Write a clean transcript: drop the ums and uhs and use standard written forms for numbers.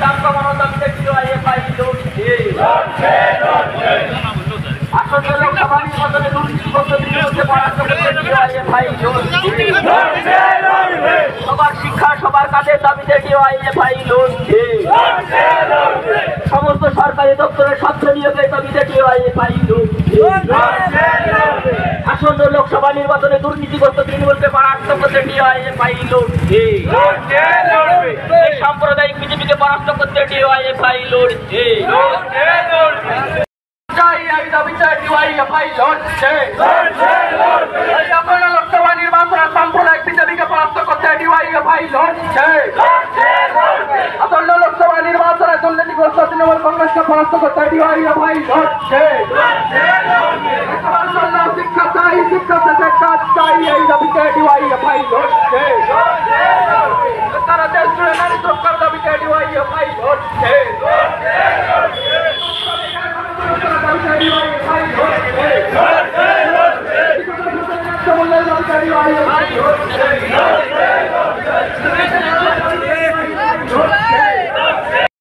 দাম কমানোর দাবিতে ডিওয়াইএফআই লড়ছে। আসন্ন লোকসভা নির্বাচনে দুর্নীতিগ্রস্ত তৃণমূলকে পরাস্ত করতে ডিওয়াইএফআই লড়ছে। সবার শিক্ষা সবার কাজের দাবিতে ডিওয়াইএফআই লড়ছে। সমস্ত সরকারি দপ্তরের স্বচ্ছ নিয়োগের দাবিতে ডিওয়াইএফআই লড়ছে। আসন্ন লোকসভা নির্বাচনে দুর্নীতিগ্রস্ত তৃণমূলকে পরাস্ত করতে ডিওয়াইএফআই লড়ছে। সাম্প্রদায়িক বিজেপিকে পরাস্ত করতে ডিওয়াইএফআই লড়ছে। এই দাবিতে ডিওয়াইএফআই লড়ছে। আসন্ন লোকসভা নির্বাচনে সাম্প্রদায়িক বিজেপিকে পরাস্ত করতে ডিওয়াইএফআই লড়ছে। আসন্ন লোকসভা নির্বাচনে দুর্নীতিগ্রস্ত তৃণমূল কংগ্রেসকে পরাস্ত করতে ডিওয়াইএফআই লড়ছে। শিক্ষা চাই, শিক্ষা শেষে কাজ চাই, এই দাবিতে ডিওয়াইএফআই লড়ছে। তারা দেশ জুড়ে নারী সুরক্ষার দাবিতে